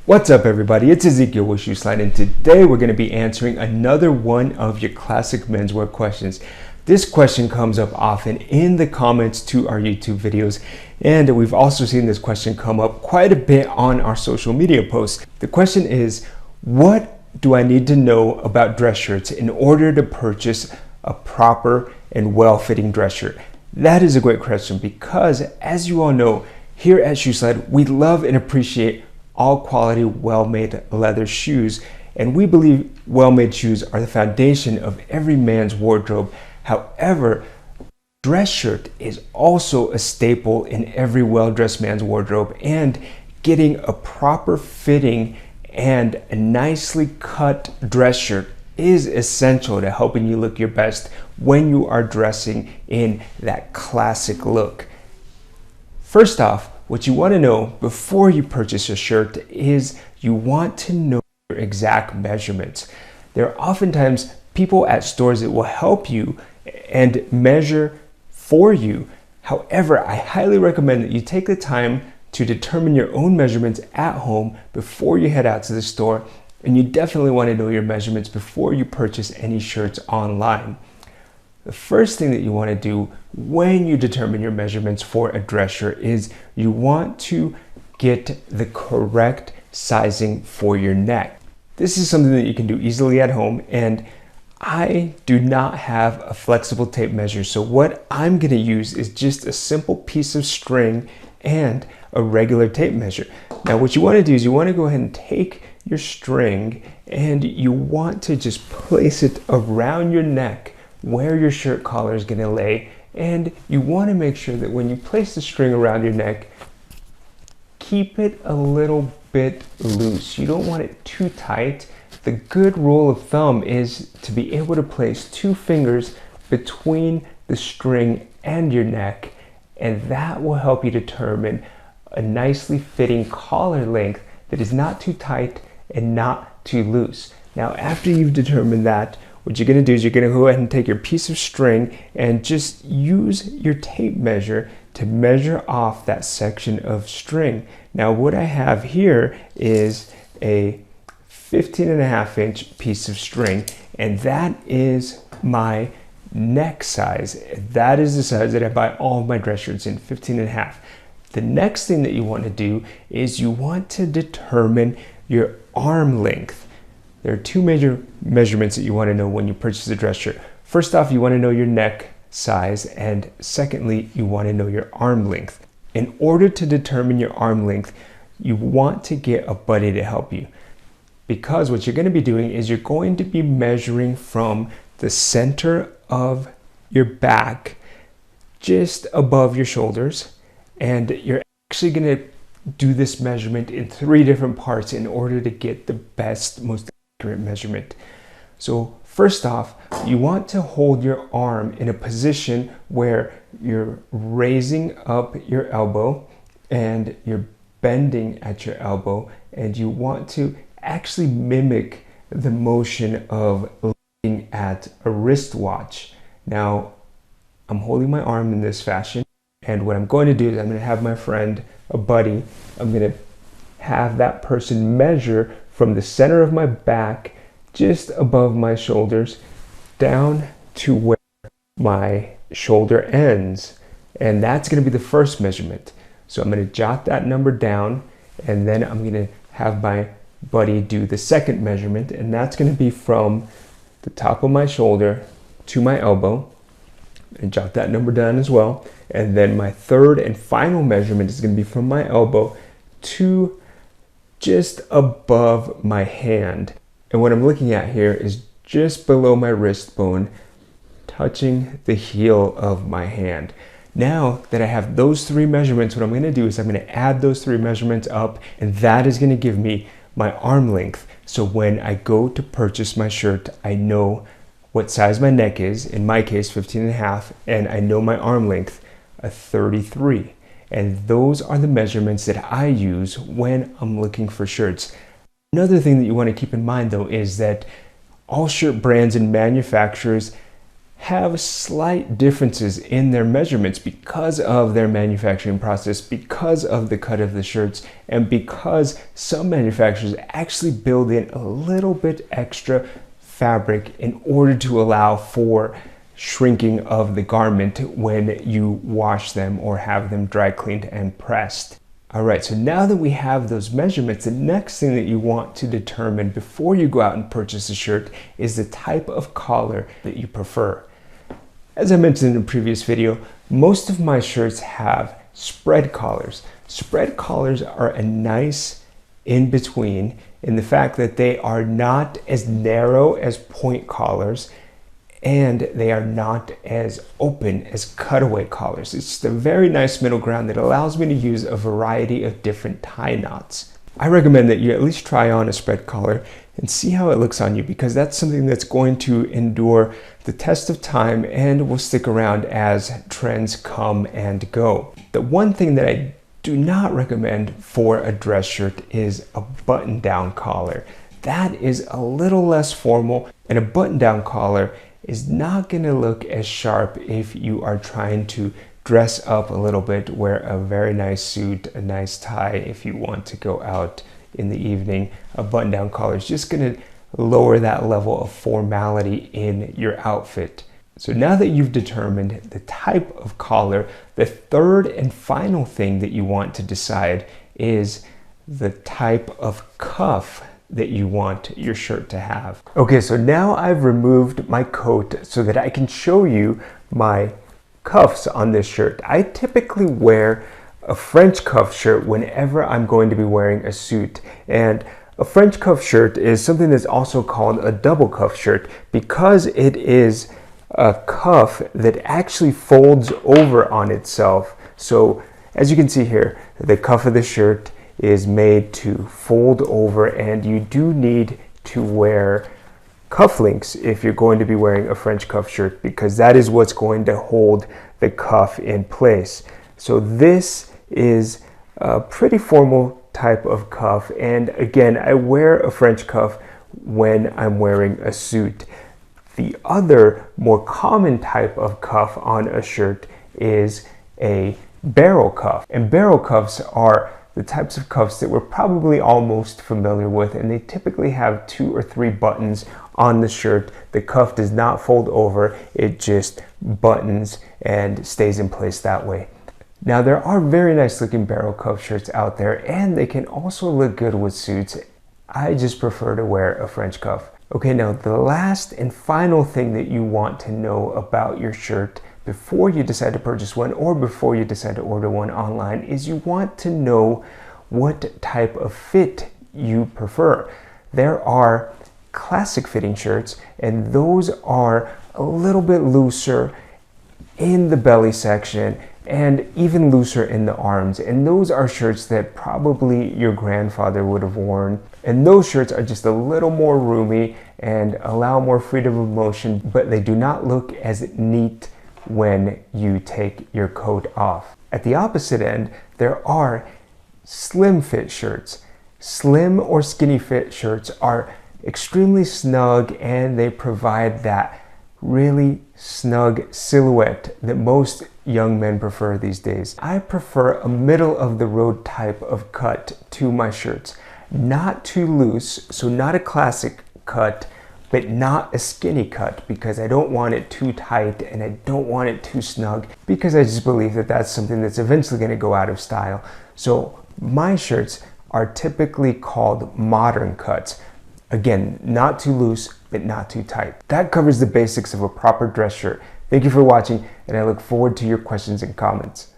What's up everybody, it's Ezekiel with Shoeslide, and today we're going to be answering another one of your classic menswear questions. This question comes up often in the comments to our YouTube videos, and we've also seen this question come up quite a bit on our social media posts. The question is, what do I need to know about dress shirts in order to purchase a proper and well-fitting dress shirt? That is a great question because, as you all know, here at Shoeslide, we love and appreciate all quality, well-made leather shoes, and we believe well-made shoes are the foundation of every man's wardrobe. However, dress shirt is also a staple in every well-dressed man's wardrobe, and getting a proper fitting and a nicely cut dress shirt is essential to helping you look your best when you are dressing in that classic look. First off, what you want to know before you purchase a shirt is you want to know your exact measurements. There are oftentimes people at stores that will help you and measure for you. However, I highly recommend that you take the time to determine your own measurements at home before you head out to the store, and you definitely want to know your measurements before you purchase any shirts online. The first thing that you want to do when you determine your measurements for a dress shirt is you want to get the correct sizing for your neck. This is something that you can do easily at home, and I do not have a flexible tape measure, so what I'm going to use is just a simple piece of string and a regular tape measure. Now what you want to do is you want to go ahead and take your string and you want to just place it around your neck where your shirt collar is going to lay, and you want to make sure that when you place the string around your neck, keep it a little bit loose. You don't want it too tight. The good rule of thumb is to be able to place 2 fingers between the string and your neck, and that will help you determine a nicely fitting collar length that is not too tight and not too loose. Now after you've determined that, what you're going to do is you're going to go ahead and take your piece of string and just use your tape measure to measure off that section of string. Now what I have here is a 15.5-inch piece of string, and that is my neck size. That is the size that I buy all of my dress shirts in, 15.5. The next thing that you want to do is you want to determine your arm length. There are 2 major measurements that you want to know when you purchase a dress shirt. First off, you want to know your neck size, and secondly, you want to know your arm length. In order to determine your arm length, you want to get a buddy to help you, because what you're going to be doing is you're going to be measuring from the center of your back just above your shoulders, and you're actually going to do this measurement in 3 different parts in order to get the best, most accurate measurement. So first off, you want to hold your arm in a position where you're raising up your elbow and you're bending at your elbow, and you want to actually mimic the motion of looking at a wristwatch. Now I'm holding my arm in this fashion, and what I'm going to do is I'm going to have my friend, a buddy, I'm going to have that person measure from the center of my back just above my shoulders down to where my shoulder ends, and that's going to be the first measurement. So I'm going to jot that number down, and then I'm going to have my buddy do the second measurement, and that's going to be from the top of my shoulder to my elbow, and jot that number down as well. And then my third and final measurement is going to be from my elbow to just above my hand. And what I'm looking at here is just below my wrist bone, touching the heel of my hand. Now that I have those 3 measurements, what I'm going to do is I'm going to add those 3 measurements up, and that is going to give me my arm length. So when I go to purchase my shirt, I know what size my neck is, in my case 15.5, and I know my arm length, a 33. And those are the measurements that I use when I'm looking for shirts. Another thing that you want to keep in mind though is that all shirt brands and manufacturers have slight differences in their measurements because of their manufacturing process, because of the cut of the shirts, and because some manufacturers actually build in a little bit extra fabric in order to allow for shrinking of the garment when you wash them or have them dry cleaned and pressed. Alright, so now that we have those measurements, the next thing that you want to determine before you go out and purchase a shirt is the type of collar that you prefer. As I mentioned in a previous video, most of my shirts have spread collars. Spread collars are a nice in-between in the fact that they are not as narrow as point collars and they are not as open as cutaway collars. It's just a very nice middle ground that allows me to use a variety of different tie knots. I recommend that you at least try on a spread collar and see how it looks on you, because that's something that's going to endure the test of time and will stick around as trends come and go. The one thing that I do not recommend for a dress shirt is a button-down collar. That is a little less formal, and a button-down collar is not going to look as sharp if you are trying to dress up a little bit, wear a very nice suit, a nice tie if you want to go out in the evening. A button-down collar is just going to lower that level of formality in your outfit. So now that you've determined the type of collar, the third and final thing that you want to decide is the type of cuff that you want your shirt to have. Okay, so now I've removed my coat so that I can show you my cuffs on this shirt. I typically wear a French cuff shirt whenever I'm going to be wearing a suit, and a French cuff shirt is something that's also called a double cuff shirt because it is a cuff that actually folds over on itself. So as you can see here, the cuff of the shirt is made to fold over, and you do need to wear cufflinks if you're going to be wearing a French cuff shirt, because that is what's going to hold the cuff in place. So this is a pretty formal type of cuff, and again, I wear a French cuff when I'm wearing a suit. The other more common type of cuff on a shirt is a barrel cuff, and barrel cuffs are the types of cuffs that we're probably all most familiar with, and they typically have 2 or 3 buttons on the shirt. The cuff does not fold over, it just buttons and stays in place that way. Now there are very nice looking barrel cuff shirts out there, and they can also look good with suits. I just prefer to wear a French cuff. Okay, now the last and final thing that you want to know about your shirt before you decide to purchase one or before you decide to order one online is you want to know what type of fit you prefer. There are classic fitting shirts, and those are a little bit looser in the belly section and even looser in the arms, and those are shirts that probably your grandfather would have worn, and those shirts are just a little more roomy and allow more freedom of motion, but they do not look as neat when you take your coat off. At the opposite end, there are slim fit shirts. Slim or skinny fit shirts are extremely snug, and they provide that really snug silhouette that most young men prefer these days. I prefer a middle of the road type of cut to my shirts. Not too loose, so not a classic cut, but not a skinny cut, because I don't want it too tight and I don't want it too snug, because I just believe that that's something that's eventually going to go out of style. So my shirts are typically called modern cuts. Again, not too loose, but not too tight. That covers the basics of a proper dress shirt. Thank you for watching, and I look forward to your questions and comments.